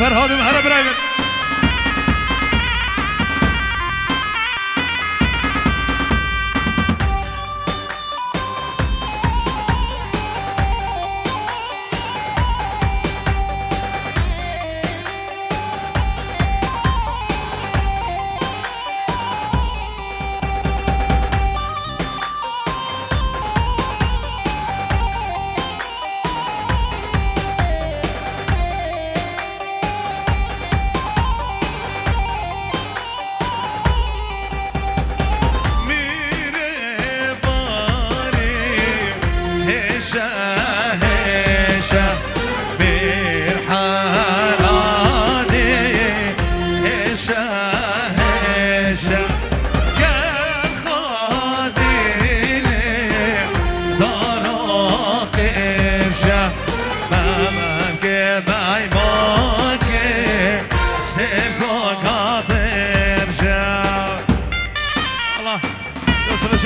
فرهادی هر برای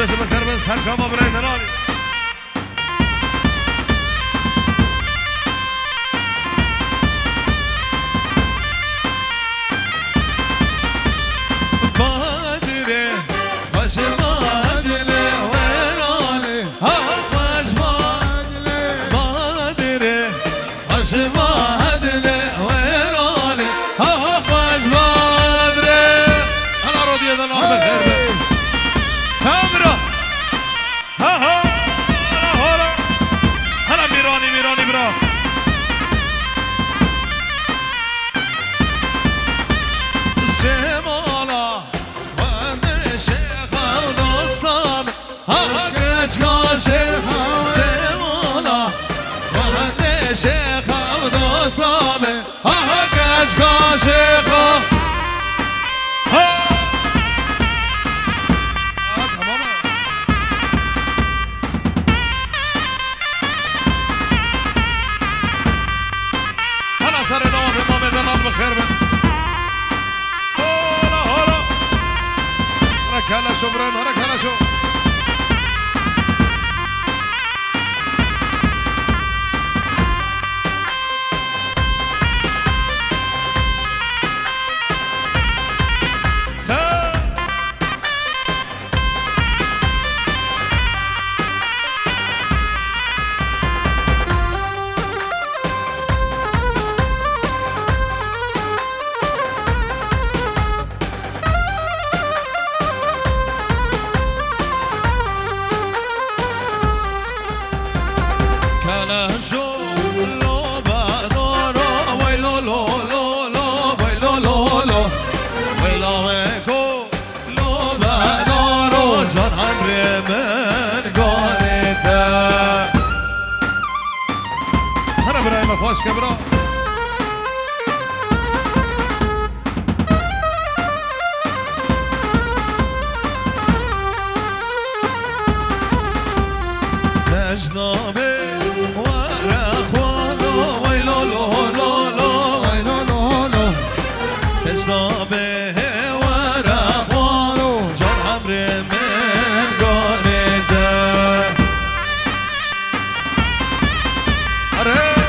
شو بخير بس هرشام برای درانی بادره باش بادره ورانه ها باش بادره باش بادره ورانه ها باش بادره انا راضي انا بخير تامرا ها ها هلا هلا میرانی برا سمالا من شیخ دوستان ها گچ کاشف سمالا من شیخ دوستان ها گچ کاشف سر نام امام دلال بخیر بن هلا رکلشو برن رکلشو خوش کبرا تجنبه ورخوانو ویلو لو لو لو ویلو لو لو تجنبه ورخوانو جان عمر من گانده اره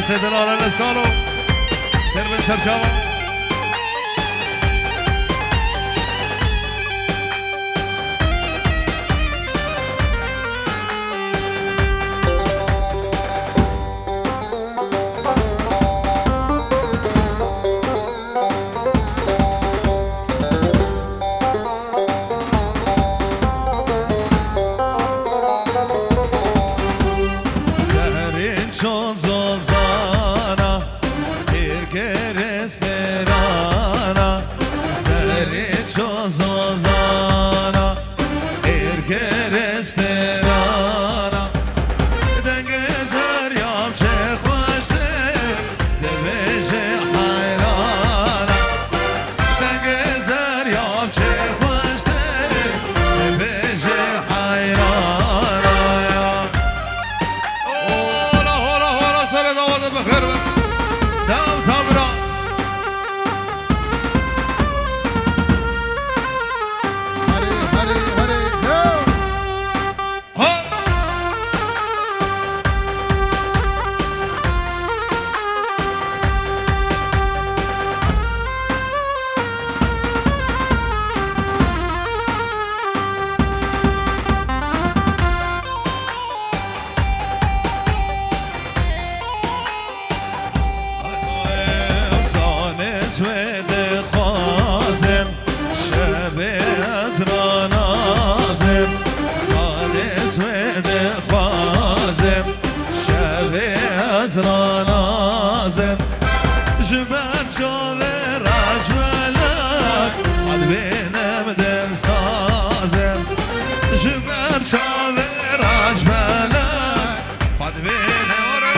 سيدنا الاسكالو سيرفن سرشاوة بعد بين هورا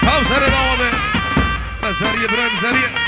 هم سري داوده سري ابراهيم سري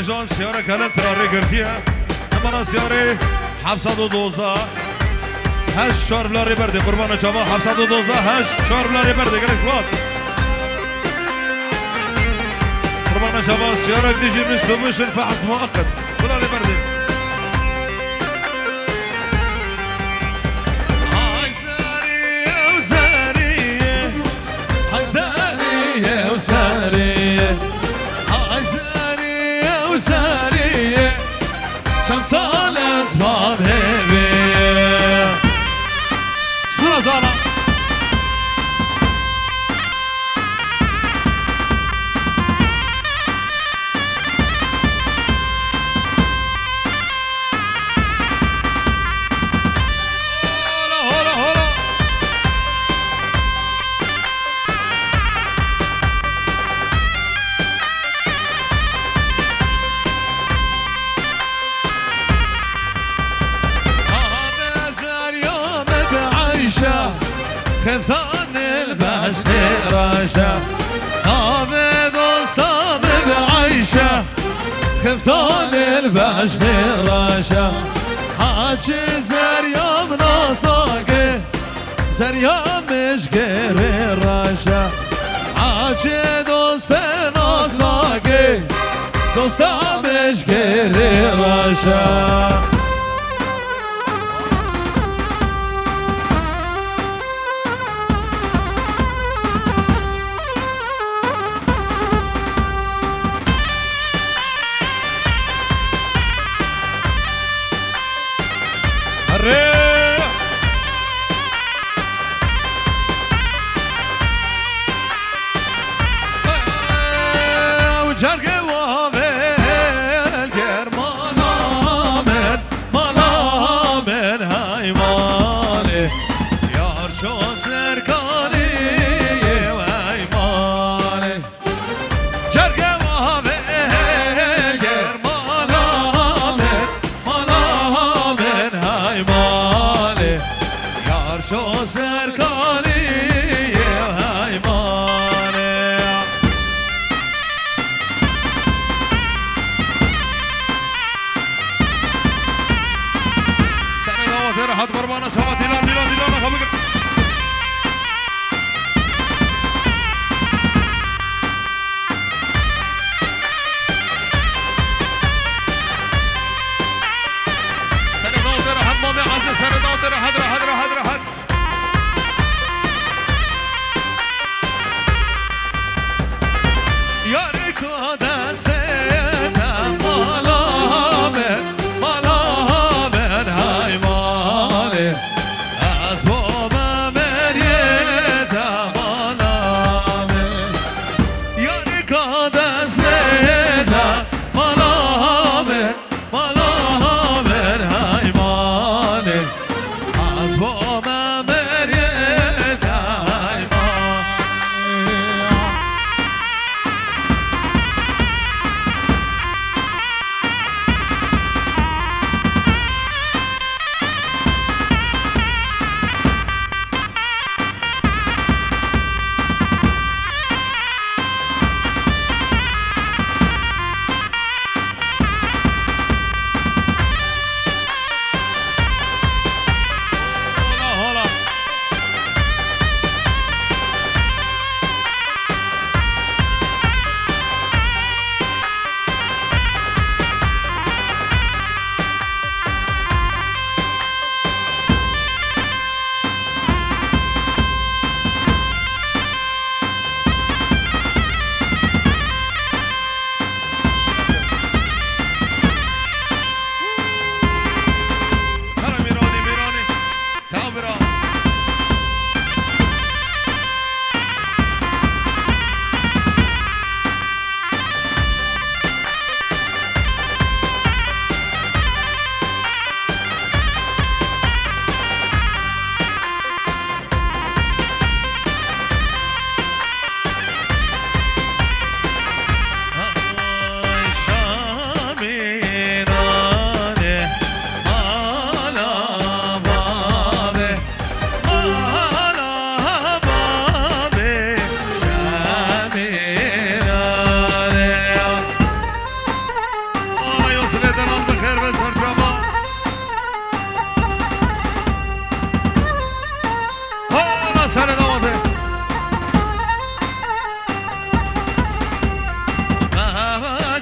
جان سیاره کلن تراری کردیه اما سیاره 712 هشت چهار بلاری برده قربان جوان 712 هشت چهار بلاری برده گلک باز قربان جوان سیاره دیجی مستومشن فحص مؤقت بلاری برده های زاریه و زاریه های زاریه و زاریه سریه چند سال از ما ببین شما زانا خنثان البشت راشا عابد وسطان بعيشة خنثان البشت راشا حاج زريام ناصلاقي زريام مشقر راشا حاج دوست ناصلاقي دوست مشقر راشا وجرق وابل الجرمان آمن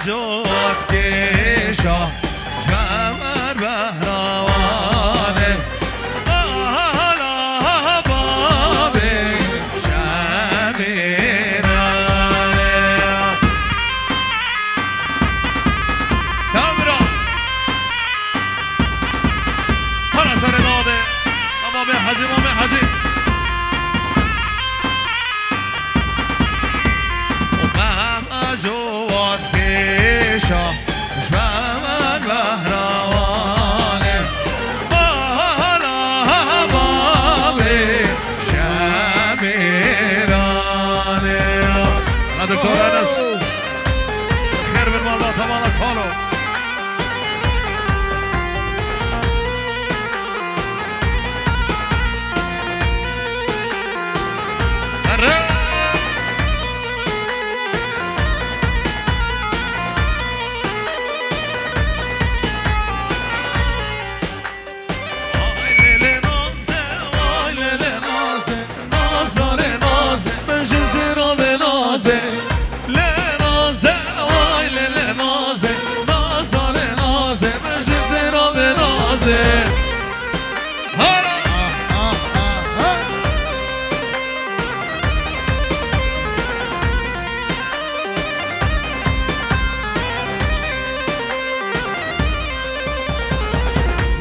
جود کشا جمر بهروانه آلا بابی شمیرانه تمرا هر سر ناده امام حجی امام حجی جواد پیشا جمن بهروانه بالا بابی شمیرانه دکتر انس خیر بر مالا تمانا کارو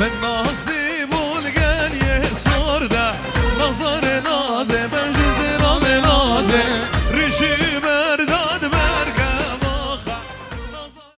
من نازلی بولگن یه سرده نظر